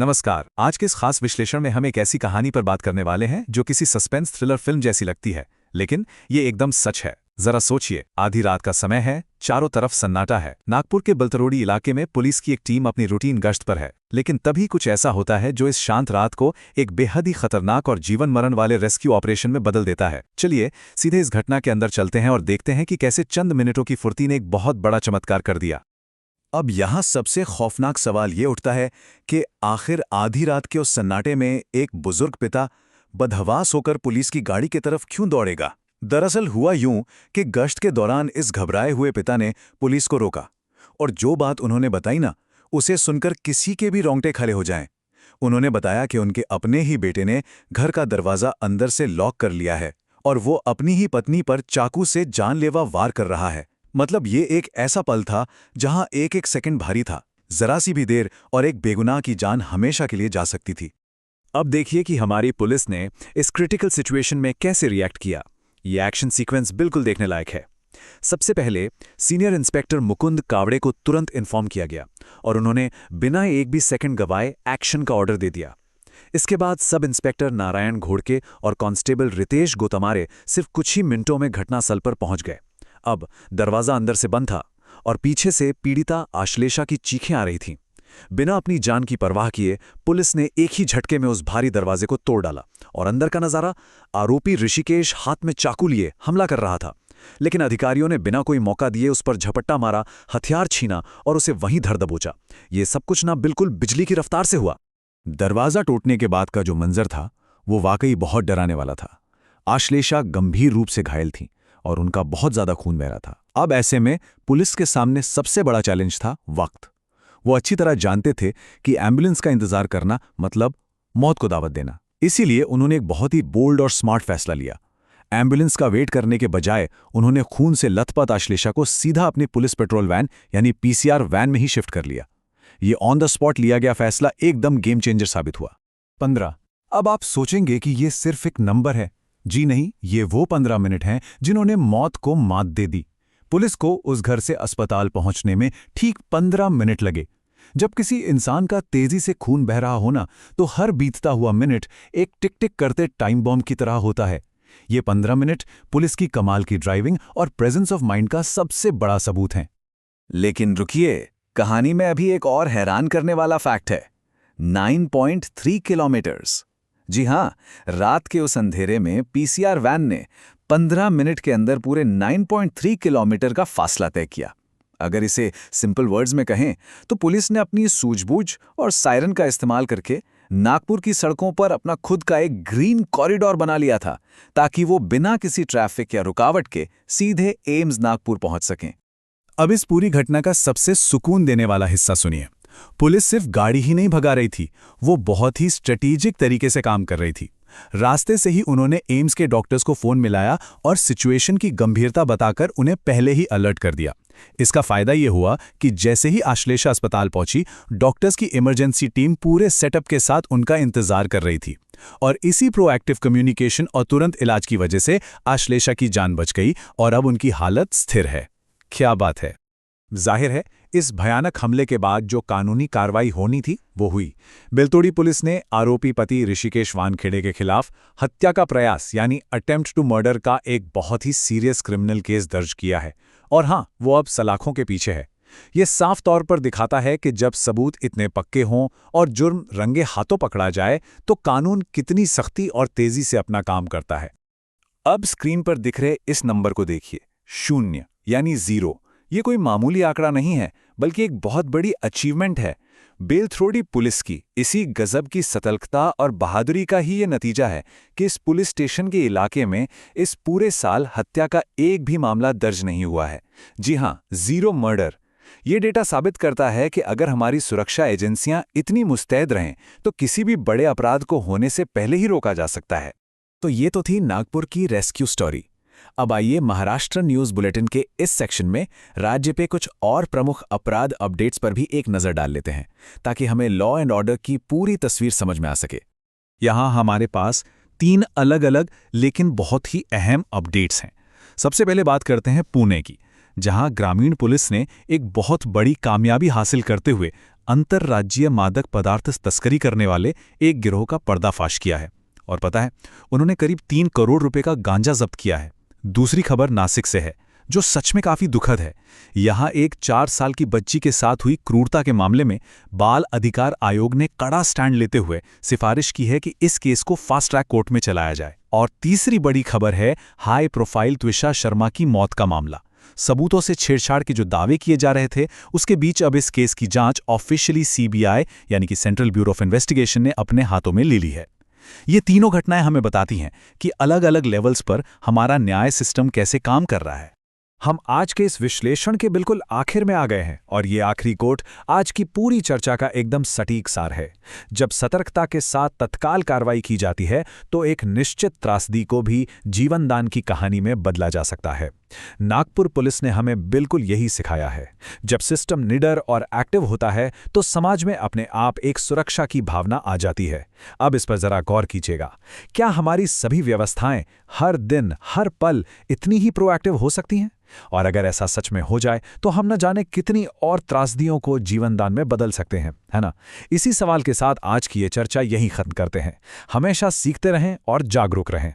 नमस्कार। आज के इस खास विश्लेषण में हम एक ऐसी कहानी पर बात करने वाले हैं जो किसी सस्पेंस थ्रिलर फिल्म जैसी लगती है, लेकिन ये एकदम सच है। जरा सोचिए, आधी रात का समय है, चारों तरफ सन्नाटा है। नागपुर के बलतरोड़ी इलाके में पुलिस की एक टीम अपनी रूटीन गश्त पर है, लेकिन तभी कुछ ऐसा होता है जो इस शांत रात को एक बेहद ही खतरनाक और जीवन मरण वाले रेस्क्यू ऑपरेशन में बदल देता है। चलिए सीधे इस घटना के अंदर चलते हैं और देखते हैं कि कैसे चंद मिनटों की फुर्ती ने एक बहुत बड़ा चमत्कार कर दिया। अब यहाँ सबसे खौफनाक सवाल ये उठता है कि आखिर आधी रात के उस सन्नाटे में एक बुजुर्ग पिता बदहवास होकर पुलिस की गाड़ी की तरफ क्यों दौड़ेगा। दरअसल हुआ यूं कि गश्त के दौरान इस घबराए हुए पिता ने पुलिस को रोका और जो बात उन्होंने बताई ना, उसे सुनकर किसी के भी रोंगटे खड़े हो जाएं। उन्होंने बताया कि उनके अपने ही बेटे ने घर का दरवाज़ा अंदर से लॉक कर लिया है और वो अपनी ही पत्नी पर चाकू से जानलेवा वार कर रहा है। मतलब ये एक ऐसा पल था जहां एक एक सेकंड भारी था। जरा सी भी देर और एक बेगुनाह की जान हमेशा के लिए जा सकती थी। अब देखिए कि हमारी पुलिस ने इस क्रिटिकल सिचुएशन में कैसे रिएक्ट किया। ये एक्शन सीक्वेंस बिल्कुल देखने लायक है। सबसे पहले सीनियर इंस्पेक्टर मुकुंद कावड़े को तुरंत इन्फॉर्म किया गया और उन्होंने बिना एक भी सेकंड गवाए एक्शन का ऑर्डर दे दिया। इसके बाद सब इंस्पेक्टर नारायण घोड़के और कांस्टेबल रितेश गोतमारे सिर्फ कुछ ही मिनटों में घटनास्थल पर पहुंच गए। अब दरवाजा अंदर से बंद था और पीछे से पीड़िता आश्लेषा की चीखें आ रही थीं। बिना अपनी जान की परवाह किए पुलिस ने एक ही झटके में उस भारी दरवाजे को तोड़ डाला और अंदर का नजारा, आरोपी ऋषिकेश हाथ में चाकू लिए हमला कर रहा था, लेकिन अधिकारियों ने बिना कोई मौका दिए उस पर झपट्टा मारा, हथियार छीना और उसे वहीं धर दबोचा। ये सब कुछ ना बिल्कुल बिजली की रफ्तार से हुआ। दरवाजा टूटने के बाद का जो मंजर था वो वाकई बहुत डराने वाला था। आश्लेषा गंभीर रूप से घायल थीं और उनका बहुत ज्यादा खून बह रहा था। अब ऐसे में पुलिस के सामने सबसे बड़ा चैलेंज था वक्त। वो अच्छी तरह जानते थे कि एम्बुलेंस का इंतजार करना मतलब मौत को दावत देना। इसीलिए उन्होंने एक बहुत ही बोल्ड और स्मार्ट फैसला लिया। एम्बुलेंस का वेट करने के बजाय उन्होंने खून से लथपथ आश्लेषा को सीधा अपनी पुलिस पेट्रोल वैन यानी पीसीआर वैन में ही शिफ्ट कर लिया। ये ऑन द स्पॉट लिया गया फैसला एकदम गेम चेंजर साबित हुआ। 15। अब आप सोचेंगे कि ये सिर्फ एक नंबर है। जी नहीं, ये वो 15 मिनट हैं जिन्होंने मौत को मात दे दी। पुलिस को उस घर से अस्पताल पहुंचने में ठीक 15 मिनट लगे। जब किसी इंसान का तेजी से खून बह रहा होना, तो हर बीतता हुआ मिनट एक टिक टिक करते टाइम बॉम्ब की तरह होता है। ये 15 मिनट पुलिस की कमाल की ड्राइविंग और प्रेजेंस ऑफ माइंड का सबसे बड़ा सबूत हैं। लेकिन रुकिए, कहानी में अभी एक और हैरान करने वाला फैक्ट है। 9.3 किलोमीटर्स। जी हाँ, रात के उस अंधेरे में पीसीआर वैन ने 15 मिनट के अंदर पूरे 9.3 किलोमीटर का फासला तय किया। अगर इसे सिंपल वर्ड्स में कहें तो पुलिस ने अपनी सूझबूझ और सायरन का इस्तेमाल करके नागपुर की सड़कों पर अपना खुद का एक ग्रीन कॉरिडोर बना लिया था, ताकि वो बिना किसी ट्रैफिक या रुकावट के सीधे एम्स नागपुर पहुंच सकें। अब इस पूरी घटना का सबसे सुकून देने वाला हिस्सा सुनिए। पुलिस सिर्फ गाड़ी ही नहीं भगा रही थी, वो बहुत ही स्ट्रेटेजिक तरीके से काम कर रही थी। रास्ते से ही उन्होंने एम्स के डॉक्टर्स को फोन मिलाया और सिचुएशन की गंभीरता बताकर उन्हें पहले ही अलर्ट कर दिया। इसका फायदा ये हुआ कि जैसे ही आश्लेषा अस्पताल पहुंची, डॉक्टर्स की इमरजेंसी टीम पूरे सेटअप के साथ उनका इंतजार कर रही थी और इसी प्रोएक्टिव कम्युनिकेशन और तुरंत इलाज की वजह से आश्लेषा की जान बच गई और अब उनकी हालत स्थिर है। क्या बात है। जाहिर है इस भयानक हमले के बाद जो कानूनी कार्रवाई होनी थी वो हुई। बेलतोड़ी पुलिस ने आरोपी पति ऋषिकेश वानखेड़े के खिलाफ हत्या का प्रयास यानी अटेम्प्ट टू मर्डर का एक बहुत ही सीरियस क्रिमिनल केस दर्ज किया है और हाँ, वो अब सलाखों के पीछे है। ये साफ तौर पर दिखाता है कि जब सबूत इतने पक्के हों और जुर्म रंगे हाथों पकड़ा जाए तो कानून कितनी सख्ती और तेजी से अपना काम करता है। अब स्क्रीन पर दिख रहे इस नंबर को देखिए, 0 यानी 0। ये कोई मामूली आंकड़ा नहीं है, बल्कि एक बहुत बड़ी अचीवमेंट है। बेलथरोड़ी पुलिस की इसी गजब की सतर्कता और बहादुरी का ही ये नतीजा है कि इस पुलिस स्टेशन के इलाके में इस पूरे साल हत्या का एक भी मामला दर्ज नहीं हुआ है। जी हाँ, 0 मर्डर। ये डेटा साबित करता है कि अगर हमारी सुरक्षा एजेंसियां इतनी मुस्तैद रहें तो किसी भी बड़े अपराध को होने से पहले ही रोका जा सकता है। तो ये तो थी नागपुर की रेस्क्यू स्टोरी। अब आइए महाराष्ट्र न्यूज़ बुलेटिन के इस सेक्शन में राज्य पे कुछ और प्रमुख अपराध अपडेट्स पर भी एक नज़र डाल लेते हैं, ताकि हमें लॉ एंड ऑर्डर की पूरी तस्वीर समझ में आ सके। यहाँ हमारे पास 3 अलग अलग लेकिन बहुत ही अहम अपडेट्स हैं। सबसे पहले बात करते हैं पुणे की, जहां ग्रामीण पुलिस ने एक बहुत बड़ी कामयाबी हासिल करते हुए अंतर्राज्यीय मादक पदार्थ तस्करी करने वाले एक गिरोह का पर्दाफाश किया है। और पता है, उन्होंने करीब 3 करोड़ रुपए का गांजा जब्त किया है। दूसरी खबर नासिक से है, जो सच में काफी दुखद है। यहाँ एक 4 साल की बच्ची के साथ हुई क्रूरता के मामले में बाल अधिकार आयोग ने कड़ा स्टैंड लेते हुए सिफारिश की है कि इस केस को फास्ट ट्रैक कोर्ट में चलाया जाए। और तीसरी बड़ी खबर है हाई प्रोफाइल त्विषा शर्मा की मौत का मामला। सबूतों से छेड़छाड़ के जो दावे किए जा रहे थे, उसके बीच अब इस केस की जांच ऑफिशियली सीबीआई यानी कि सेंट्रल ब्यूरो ऑफ इन्वेस्टिगेशन ने अपने हाथों में ले ली है। ये तीनों घटनाएं हमें बताती हैं कि अलग अलग लेवल्स पर हमारा न्याय सिस्टम कैसे काम कर रहा है। हम आज के इस विश्लेषण के बिल्कुल आखिर में आ गए हैं और ये आखिरी कोट आज की पूरी चर्चा का एकदम सटीक सार है। जब सतर्कता के साथ तत्काल कार्रवाई की जाती है तो एक निश्चित त्रासदी को भी जीवनदान की कहानी में बदला जा सकता है। नागपुर पुलिस ने हमें बिल्कुल यही सिखाया है। जब सिस्टम निडर और एक्टिव होता है तो समाज में अपने आप एक सुरक्षा की भावना आ जाती है। अब इस पर जरा गौर कीजिएगा, क्या हमारी सभी व्यवस्थाएं हर दिन हर पल इतनी ही प्रोएक्टिव हो सकती हैं? और अगर ऐसा सच में हो जाए तो हम न जाने कितनी और त्रासदियों को जीवनदान में बदल सकते हैं, है ना? इसी सवाल के साथ आज की ये चर्चा यहीं खत्म करते हैं। हमेशा सीखते रहें और जागरूक रहें।